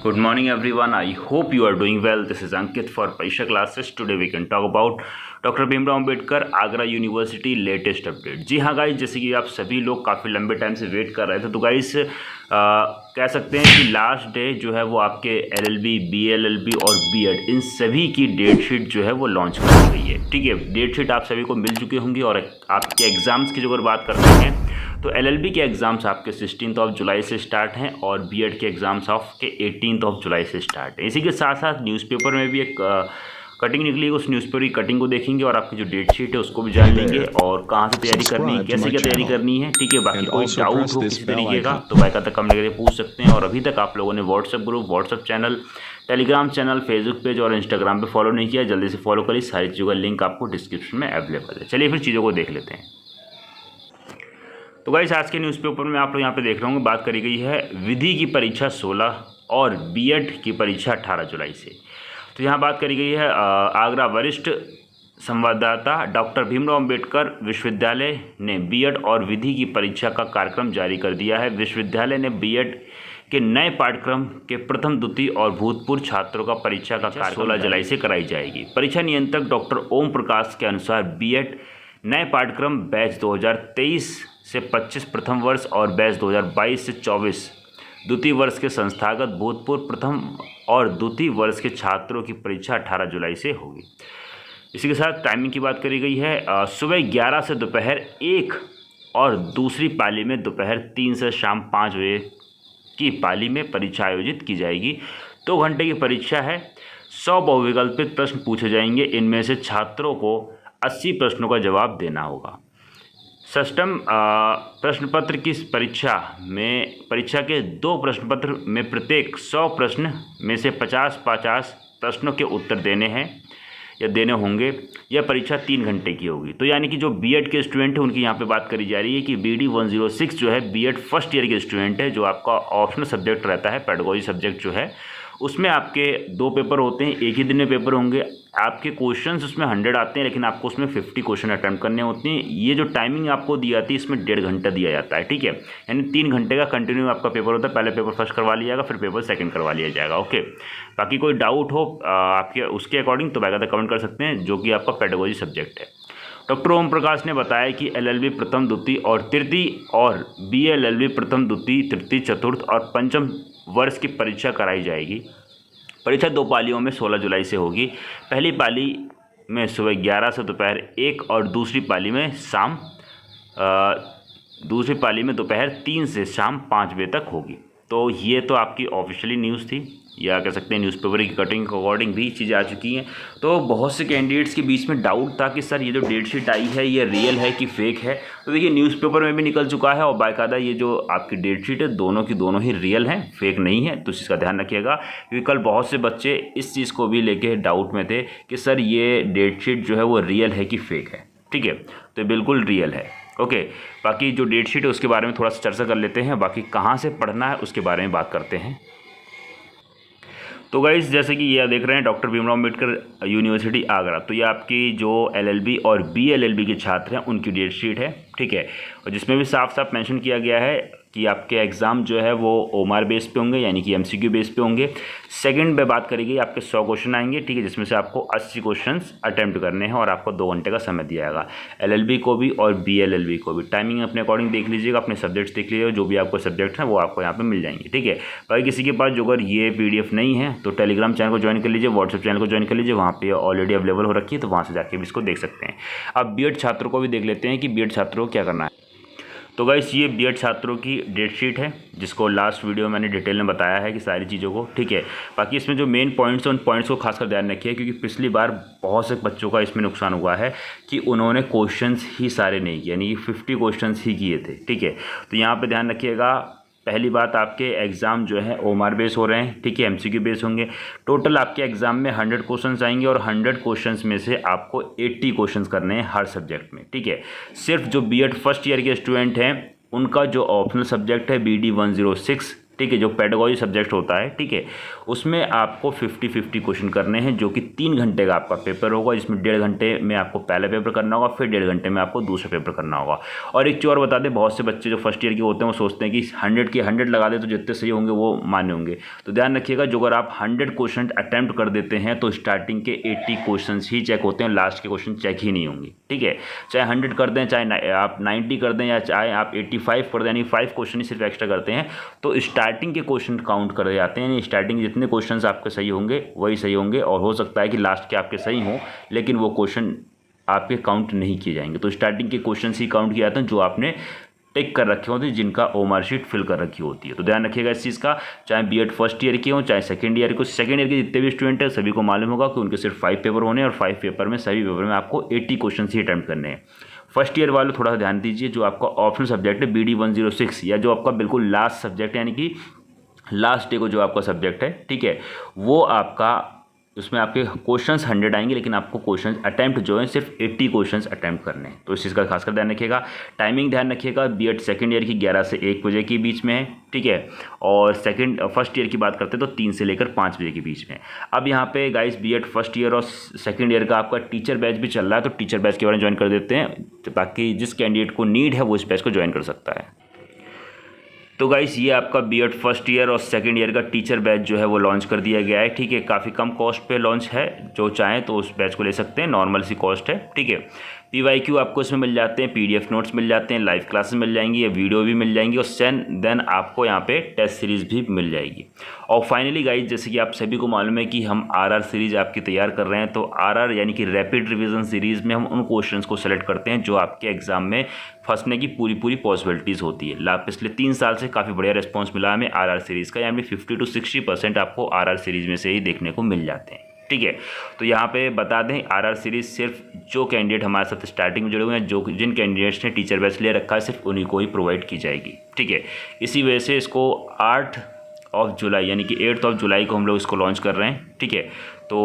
Good morning, everyone. I hope you are doing well. This is Ankit for Parisha classes. Today we can talk about doctor Bhimrao Ambedkar Agra university latest update. जी हाँ guys, जैसे कि आप सभी लोग काफ़ी लंबे टाइम से वेट कर रहे थे, तो गाइस कह सकते हैं कि लास्ट डे जो है वो आपके एलएलबी, बीएलएलबी और बीएड इन सभी की डेट शीट जो है वो लॉन्च कर दी गई है। ठीक है, डेट शीट आप सभी को मिल चुकी होंगी। और आपके एग्ज़ाम्स की जो अगर बात करते हैं तो एलएलबी के एग्ज़ाम्स आपके 16 जुलाई से स्टार्ट हैं और बीएड के एग्ज़ाम्स आपके 18 जुलाई से स्टार्ट है। इसी के साथ साथ न्यूज़पेपर में भी एक कटिंग निकली है, उस न्यूज़पेपर की कटिंग को देखेंगे और आपकी जो डेट शीट है उसको भी जान लेंगे और कहाँ से तैयारी करनी है, कैसे क्या तैयारी करनी है। ठीक है, बाकी कोई डाउट हो किसी तरीके का तो बाकायदा कमेंट करके पूछ सकते हैं। और अभी तक आप लोगों ने WhatsApp group, WhatsApp channel, Telegram channel, Facebook page और इंस्टाग्राम पे फॉलो नहीं किया, जल्दी से फॉलो करिए। सारी चीज़ों का लिंक आपको डिस्क्रिप्शन में अवेलेबल है। चलिए फिर चीज़ों को देख लेते हैं। तो गाइस, आज के न्यूज़पेपर में आप लोग यहाँ पे देख रहे होंगे, बात करी गई है विधि की परीक्षा 16 और बीएड की परीक्षा 18 जुलाई से। तो यहाँ बात करी गई है आगरा वरिष्ठ संवाददाता डॉक्टर भीमराव अंबेडकर विश्वविद्यालय ने बीएड और विधि की परीक्षा का कार्यक्रम जारी कर दिया है। विश्वविद्यालय ने बीएड के नए पाठ्यक्रम के प्रथम, द्वितीय और भूतपूर्व छात्रों का परीक्षा का कार्य 16 जुलाई से कराई जाएगी। परीक्षा नियंत्रक डॉक्टर ओम प्रकाश के अनुसार बीएड नए पाठ्यक्रम बैच 2023 से 25 प्रथम वर्ष और बैच 2022 से 24 द्वितीय वर्ष के संस्थागत भूतपूर्व प्रथम और द्वितीय वर्ष के छात्रों की परीक्षा 18 जुलाई से होगी। इसी के साथ टाइमिंग की बात करी गई है, सुबह 11 से दोपहर 1 और दूसरी पाली में दोपहर 3 से शाम 5 बजे की पाली में परीक्षा आयोजित की जाएगी। 2 घंटे की परीक्षा है। 100 बहुविकल्पित प्रश्न पूछे जाएंगे। इनमें से छात्रों को 80 प्रश्नों का जवाब देना होगा। सिस्टम प्रश्न पत्र की परीक्षा के 2 प्रश्न पत्र में प्रत्येक 100 प्रश्न में से 50-50 प्रश्नों के उत्तर देने हैं या देने होंगे। यह परीक्षा 3 घंटे की होगी। तो यानी कि जो बीएड के स्टूडेंट हैं उनकी यहाँ पे बात करी जा रही है कि BD 106 जो है बीएड फर्स्ट ईयर के स्टूडेंट है, जो आपका ऑप्शनल सब्जेक्ट रहता है, पेडागोजी सब्जेक्ट जो है, उसमें आपके 2 पेपर होते हैं, एक ही दिन में पेपर होंगे। आपके क्वेश्चंस उसमें 100 आते हैं, लेकिन आपको उसमें 50 क्वेश्चन अटैम्प्ट करने होते हैं। ये जो टाइमिंग आपको दी जाती है इसमें 1.5 घंटा दिया जाता है। ठीक है, यानी 3 घंटे का कंटिन्यू आपका पेपर होता है। पहले पेपर फर्स्ट करवा लिया जाएगा, फिर पेपर सेकंड करवा लिया जाएगा। ओके, बाकी कोई डाउट हो आपके उसके अकॉर्डिंग तो बाकायदा कमेंट कर सकते हैं, जो कि आपका पेडागोजी सब्जेक्ट है। डॉक्टर ओम प्रकाश ने बताया कि एलएलबी प्रथम, द्वितीय और तृतीय और बीएलएलबी प्रथम, द्वितीय, तृतीय, चतुर्थ और पंचम वर्ष की परीक्षा कराई जाएगी। परीक्षा 2 पालियों में 16 जुलाई से होगी। पहली पाली में सुबह 11 से दोपहर 1 और दूसरी पाली में दोपहर 3 से शाम 5 बजे तक होगी। तो ये तो आपकी ऑफिशियली न्यूज़ थी, या कह सकते हैं न्यूज़पेपर की कटिंग के अकॉर्डिंग भी चीज़ें आ चुकी हैं। तो बहुत से कैंडिडेट्स के बीच में डाउट था कि सर ये जो डेट शीट आई है ये रियल है कि फेक है। तो देखिए, न्यूज़पेपर में भी निकल चुका है और बाकायदा ये जो आपकी डेट शीट है दोनों की दोनों ही रियल हैं, फेक नहीं है। तो इस चीज़ का ध्यान रखिएगा, क्योंकि कल बहुत से बच्चे इस चीज़ को भी लेके डाउट में थे कि सर ये डेट शीट जो है वो रियल है कि फेक है। ठीक है, तो बिल्कुल रियल है। ओके, बाकी जो डेट शीट है उसके बारे में थोड़ा सा चर्चा कर लेते हैं। बाकी कहाँ से पढ़ना है उसके बारे में बात करते हैं। तो गाइस, जैसे कि ये देख रहे हैं डॉक्टर भीमराव अंबेडकर यूनिवर्सिटी आगरा, तो ये आपकी जो एलएलबी और बीएलएलबी के छात्र हैं उनकी डेट शीट है। ठीक है, और जिसमें भी साफ साफ मेंशन किया गया है कि आपके एग्ज़ाम जो है वो ओमार बेस पे होंगे, यानी कि एमसीक्यू बेस पे होंगे। सेकंड में बात करी गई आपके 100 क्वेश्चन आएंगे। ठीक है, जिसमें से आपको 80 क्वेश्चंस अटैम्प्ट करने हैं और आपको 2 घंटे का समय दिया जाएगा। एलएलबी को भी और बीएलएलबी को भी टाइमिंग अपने अकॉर्डिंग देख लीजिएगा, अपने सब्जेक्ट्स देख लीजिएगा, जो भी आपको सब्जेक्ट हैं वो आपको यहाँ पर मिल जाएंगे। ठीक है, बाकी किसी के पास जो अगर ये PDF नहीं है तो टेलीग्राम चैनल को ज्वाइन कर लीजिए, व्हाट्सएप चैनल को ज्वाइन कर लीजिए, वहाँ पर ऑलरेडी अवेलेबल हो रखी है, तो वहाँ से जाके भी इसको देख सकते हैं। अब बीएड छात्रों को भी देख लेते हैं कि बीएड छात्रों को क्या करना है। तो गाइस, ये बीएड छात्रों की डेट शीट है, जिसको लास्ट वीडियो मैंने डिटेल में बताया है कि सारी चीज़ों को। ठीक है, बाकी इसमें जो मेन पॉइंट्स हैं उन पॉइंट्स को खासकर ध्यान रखिए, क्योंकि पिछली बार बहुत से बच्चों का इसमें नुकसान हुआ है कि उन्होंने क्वेश्चंस ही सारे नहीं किए, यानी कि 50 क्वेश्चंस ही किए थे। ठीक है, तो यहाँ पर ध्यान रखिएगा। पहली बात, आपके एग्ज़ाम जो है ओमार बेस हो रहे हैं। ठीक है, एमसीक्यू बेस होंगे। टोटल आपके एग्ज़ाम में 100 क्वेश्चंस आएंगे और 100 क्वेश्चंस में से आपको 80 क्वेश्चंस करने हैं हर सब्जेक्ट में। ठीक है, सिर्फ जो बीएड फर्स्ट ईयर के स्टूडेंट हैं उनका जो ऑप्शनल सब्जेक्ट है BD 106 ठीक है, जो पेडागोजी सब्जेक्ट होता है, ठीक है, उसमें आपको 50-50 क्वेश्चन करने हैं, जो कि 3 घंटे का आपका पेपर होगा, जिसमें 1.5 घंटे में आपको पहला पेपर करना होगा, फिर 1.5 घंटे में आपको दूसरा पेपर करना होगा। और एक चीज़ और बता दें, बहुत से बच्चे जो फर्स्ट ईयर के होते हैं वो सोचते हैं कि 100 के 100 लगा दे तो जितने सही होंगे वो मान्य होंगे। तो ध्यान रखिएगा, जो अगर आप 100 क्वेश्चन अटैम्प्ट कर देते हैं तो स्टार्टिंग के 80 क्वेश्चन ही चेक होते हैं, लास्ट के क्वेश्चन चेक ही नहीं होंगे। ठीक है, चाहे 100 कर दें, चाहे आप 90 कर दें, या चाहे आप 85 कर दें, यानी 5 क्वेश्चन ही सिर्फ एक्स्ट्रा करते हैं, तो स्टार्टिंग के क्वेश्चन काउंट करे जाते हैं। यानी स्टार्टिंग जितने क्वेश्चंस आपके सही होंगे वही सही होंगे, और हो सकता है कि लास्ट के आपके सही हों लेकिन वो क्वेश्चन आपके काउंट नहीं किए जाएंगे। तो स्टार्टिंग के क्वेश्चंस ही काउंट किए जाते हैं जो आपने टिक कर रखे होते हैं, जिनका ओमार शीट फिल कर रखी होती है। तो ध्यान रखिएगा इस चीज़ का, चाहे बीएड फर्स्ट ईयर के हो चाहे सेकंड ईयर के। सेकंड ईयर के जितने भी स्टूडेंट हैं सभी को मालूम होगा कि उनके सिर्फ 5 पेपर होने हैं, और 5 पेपर में सभी पेपर में आपको 80 क्वेश्चन ही अटैम्प्ट करने हैं। फर्स्ट ईयर वाले थोड़ा सा ध्यान दीजिए, जो आपका ऑप्शनल सब्जेक्ट है BD 106, या जो आपका बिल्कुल लास्ट सब्जेक्ट है, यानी कि लास्ट डे को जो आपका सब्जेक्ट है, ठीक है, वो आपका उसमें आपके क्वेश्चंस 100 आएंगे, लेकिन आपको क्वेश्चंस अटैम्प्ट जो है सिर्फ 80 क्वेश्चंस अटैम्प्ट करने हैं। तो इस चीज़ का खासकर ध्यान रखिएगा। टाइमिंग ध्यान रखिएगा, बीएड सेकंड ईयर की 11 से 1 बजे के बीच में है, ठीक है, और फर्स्ट ईयर की बात करते हैं तो 3 से लेकर 5 बजे के बीच में। अब यहाँ पे गाइस बीएड फर्स्ट ईयर और सेकेंड ईयर का आपका टीचर बैच भी चल रहा है, तो टीचर बैच के बारे में ज्वाइन कर देते हैं, ताकि जिस कैंडिडेट को नीड है वो इस बैच को ज्वाइन कर सकता है। तो गाइस ये आपका बीएड फर्स्ट ईयर और सेकंड ईयर का टीचर बैच जो है वो लॉन्च कर दिया गया है, ठीक है, काफ़ी कम कॉस्ट पे लॉन्च है, जो चाहें तो उस बैच को ले सकते हैं, नॉर्मल सी कॉस्ट है, ठीक है। PYQ आपको इसमें मिल जाते हैं, PDF नोट्स मिल जाते हैं, लाइव क्लासेस मिल जाएंगी, या वीडियो भी मिल जाएंगी, और देन आपको यहाँ पे टेस्ट सीरीज़ भी मिल जाएगी। और फाइनली गाइज, जैसे कि आप सभी को मालूम है कि हम RR सीरीज़ आपकी तैयार कर रहे हैं, तो RR यानी कि रैपिड रिवीजन सीरीज़ में हम उन क्वेश्चंस को सेलेक्ट करते हैं जो आपके एग्जाम में फंसने की पूरी पॉसिबिलिटीज़ होती है। पिछले 3 साल से काफ़ी बढ़िया रिस्पॉन्स मिला हमें RR सीरीज़ का, यानी 50 to 60% आपको RR सीरीज़ में से ही देखने को मिल जाते हैं, ठीक है। तो यहाँ पे बता दें, RR सीरीज़ सिर्फ जो कैंडिडेट हमारे साथ स्टार्टिंग में जुड़े हुए हैं, जिन कैंडिडेट्स ने टीचर बैच ले रखा है, सिर्फ उन्हीं को ही प्रोवाइड की जाएगी, ठीक है। इसी वजह से इसको 8 जुलाई यानी कि 8 जुलाई को हम लोग इसको लॉन्च कर रहे हैं, ठीक है। तो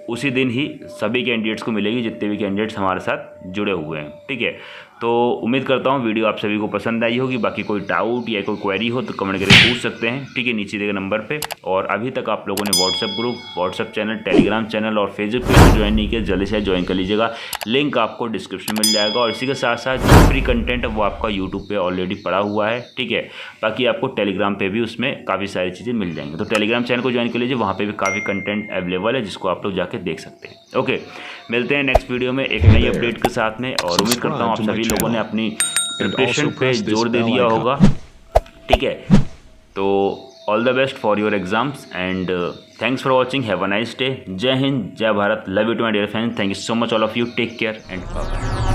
उसी दिन ही सभी कैंडिडेट्स को मिलेगी, जितने भी कैंडिडेट्स हमारे साथ जुड़े हुए हैं, ठीक है। तो उम्मीद करता हूँ वीडियो आप सभी को पसंद आई होगी। बाकी कोई डाउट या कोई क्वेरी हो तो कमेंट करके पूछ सकते हैं, ठीक है, नीचे दिए नंबर पे। और अभी तक आप लोगों ने WhatsApp group, WhatsApp channel, Telegram channel और फेसबुक पेज ज्वाइन नहीं किया, जल्दी से ज्वाइन कर लीजिएगा, लिंक आपको डिस्क्रिप्शन मिल जाएगा। और इसी के साथ साथ जो फ्री कंटेंट है वो आपका यूट्यूब पर ऑलरेडी पड़ा हुआ है, ठीक है। बाकी आपको टेलीग्राम पर भी उसमें काफ़ी सारी चीज़ें मिल जाएंगी, तो टेलीग्राम चैनल को ज्वाइन कर लीजिए, वहाँ पर भी काफ़ी कंटेंट अवेलेबल है जिसको आप लोग जाके देख सकते हैं। ओके, मिलते हैं नेक्स्ट वीडियो में एक नई अपडेट के साथ में, और उम्मीद करता हूँ आप सभी लोगों ने अपनी प्रिपरेशन पे जोर दे दिया होगा, ठीक है। तो all the best for your exams and thanks for watching, have a nice day. जय हिंद, जय Bharat, love you too my dear friends, thank you so much all of you, take care and bye.